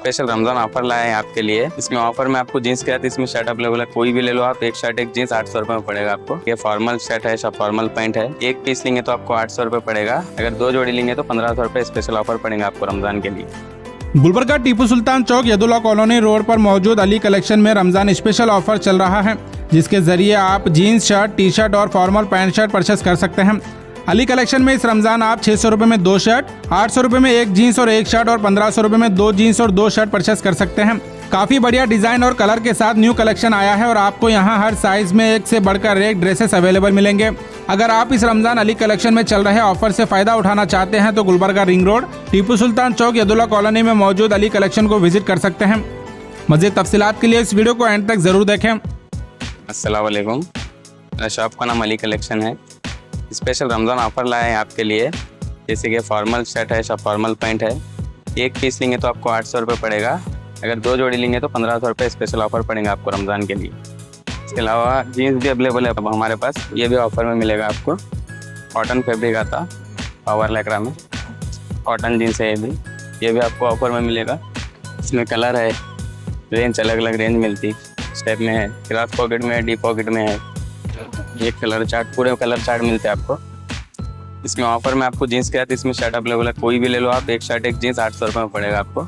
Special Ramzan offer लाए हैं आपके लिए। इसमें ऑफर में आपको जीन्स के साथ इसमें शर्ट अवेलेबल है, कोई भी ले लो आप। एक शर्ट एक जीन्स 800 रुपए में पड़ेगा आपको। ये फॉर्मल शर्ट है, सब फॉर्मल पैंट है। एक पीस लेंगे तो आपको 800 रुपए पड़ेगा। अगर 2 जोड़ी लेंगे तो 1500 रुपए स्पेशल ऑफर पड़ेगा आपको रमजान के लिए। गुलबर्गा टीपू सुल्तान चौक यदुल्ला कॉलोनी रोड पर मौजूद अली कलेक्शन में रमजान स्पेशल ऑफर चल रहा है, जिसके जरिए आप जीन्स शर्ट, टी शर्ट और फॉर्मल पैंट शर्ट परचेस कर सकते हैं। अली कलेक्शन में इस रमजान आप 600 रुपए में 2 शर्ट, 800 रुपए में 1 जीन्स और 1 शर्ट और 1500 रुपए में 2 जीन्स और 2 शर्ट परचेस कर सकते हैं। काफी बढ़िया डिजाइन और कलर के साथ न्यू कलेक्शन आया है और आपको यहाँ हर साइज में एक से बढ़कर एक ड्रेसेस अवेलेबल मिलेंगे। अगर आप इस रमजान अली कलेक्शन में चल रहे ऑफर से फायदा उठाना चाहते हैं तो गुलबर्गा रिंग रोड, टीपू सुल्तान चौक यदुल्ला कॉलोनी में मौजूद अली कलेक्शन को विजिट कर सकते हैं। मज़ीद तफसीलात के लिए इस वीडियो को एंड तक जरूर देखें। अस्सलाम वालेकुम। मेरा शॉप का नाम अली कलेक्शन है। स्पेशल रमज़ान ऑफ़र लाए हैं आपके लिए। जैसे कि फॉर्मल शर्ट है, सब फॉर्मल पैंट है। एक पीस लेंगे तो आपको 800 रुपये पड़ेगा। अगर 2 जोड़ी लेंगे तो 1500 रुपये स्पेशल ऑफ़र पड़ेगा आपको रमज़ान के लिए। इसके अलावा जीन्स भी अवेलेबल है अब हमारे पास, ये भी ऑफ़र में मिलेगा आपको। कॉटन फैब्रिक आता पावर लैक्रा में, कॉटन जीन्स है ये भी आपको ऑफ़र में मिलेगा। इसमें कलर है, रेंज अलग अलग रेंज मिलती स्टेप में है, क्रॉस पॉकेट में है, डीप पॉकेट में है। ये कलर चार्ट, पूरे कलर चार्ट मिलते हैं आपको। इसमें ऑफर में आपको जीन्स के साथ इसमें शर्ट अवेलेबल है, कोई भी ले लो आप। एक शर्ट एक जीन्स 800 रुपये में पड़ेगा आपको।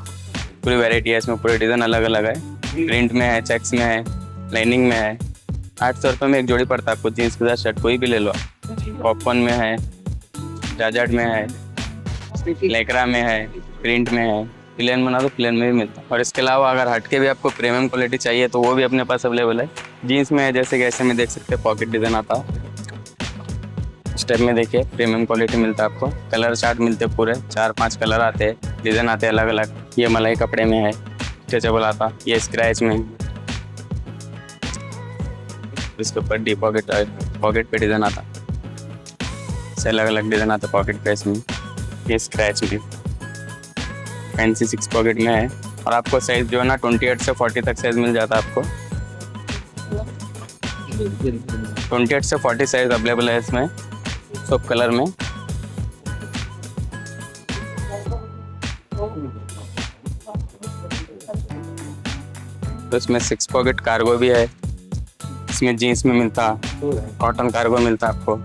पूरी वैरायटी है इसमें, पूरे डिज़ाइन अलग अलग है। प्रिंट में है, चेक्स में है, लाइनिंग में है। 800 रुपये में एक जोड़ी पड़ता है आपको जीन्स के साथ शर्ट, कोई भी ले लो आप। पॉपकॉर्न में है, जाजाट में है, लेकरा में है, प्रिंट में है, प्लेन बना तो प्लेन में भी मिलता है। और इसके अलावा अगर हट के भी आपको प्रीमियम क्वालिटी चाहिए तो वो भी अपने पास अवेलेबल है। जीन्स में है, जैसे कि ऐसे में देख सकते हैं पॉकेट डिज़ाइन आता है। स्टेप में देखिए प्रीमियम क्वालिटी मिलता है आपको। कलर चार्ट मिलते हैं पूरे, 4-5 कलर आते हैं, डिज़ाइन आते हैं अलग अलग। ये मलाई कपड़े में है, स्ट्रेचेबल आता, ये स्क्रैच में। इसके ऊपर डी पॉकेट पे डिज़ाइन आता, से अलग अलग डिज़ाइन आता पॉकेट पे। इसमें ये स्क्रैच में, फैंसी 6 पॉकेट में है। और आपको साइज़ जो है ना 28 से 40 तक साइज़ मिल जाता है आपको। 28 से 40 साइज़ अवेलेबल है इसमें, सब कलर में। तो इसमें 6 पॉकेट कार्गो भी है। इसमें जीन्स में मिलता, कॉटन कार्गो मिलता आपको।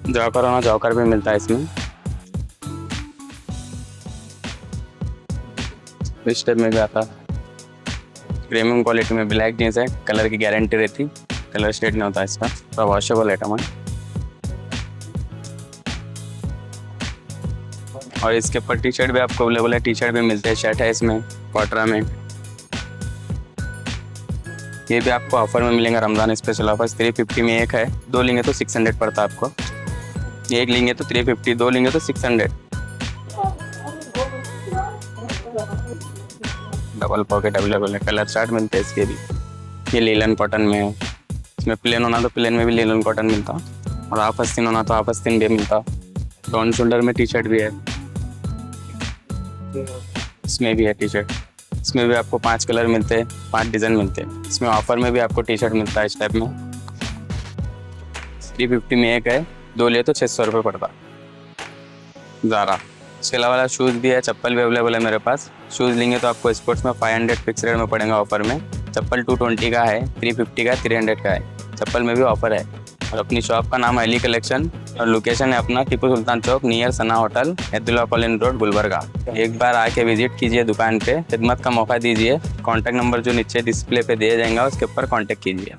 जॉकर होना जॉकर भी मिलता है इसमें। इस टाइप में भी आता, प्रीमियम क्वालिटी में ब्लैक जीन्स है, कलर की गारंटी रहती, कलर स्टेट नहीं होता इसका, तो वॉशेबल आइटम है। और इसके ऊपर टी शर्ट भी आपको अवेलेबल है, टी शर्ट भी मिलते हैं, शर्ट है इसमें क्वार्टरा में। ये भी आपको ऑफर में मिलेंगे रमज़ान स्पेशल ऑफर। 350 में एक है, 2 लेंगे तो 600 पड़ता है आपको। एक लेंगे तो 350, 2 लेंगे तो 600। डबल पॉकेट अवेलेबल है, कलर चार्ट मिलते हैं इसके भी। ये लीलन कॉटन में है। इसमें प्लेन होना तो प्लेन में भी लीलन कॉटन मिलता, और हाफ आस्तीन होना तो हाफ आस्तीन भी मिलता। डाउन शोल्डर में टी शर्ट भी है, इसमें भी है टी शर्ट। इसमें भी आपको 5 कलर मिलते हैं, 5 डिज़ाइन मिलते हैं। इसमें ऑफर में भी आपको टी शर्ट मिलता है इस टाइप में। 350 में एक है, 2 ले तो 600 रुपये पड़ता ज़ारा। इसके अलावा शूज़ भी है, चप्पल भी अवेलेबल है मेरे पास। शूज़ लेंगे तो आपको स्पोर्ट्स में 500 फिक्स रेट में पड़ेगा ऑफर में। चप्पल 220 का है, 350 का है, 300 का है। चप्पल में भी ऑफर है। और अपनी शॉप का नाम है अली कलेक्शन और लोकेशन है अपना Tipu Sultan Chowk near Sana hotel, Yadulla colony road, Gulbarga. एक बार आके विजिट कीजिए दुकान पे, खिदमत का मौका दीजिए। कॉन्टैक्ट नंबर जो नीचे डिस्प्ले पे दिया जाएगा उसके ऊपर कॉन्टैक्ट कीजिए।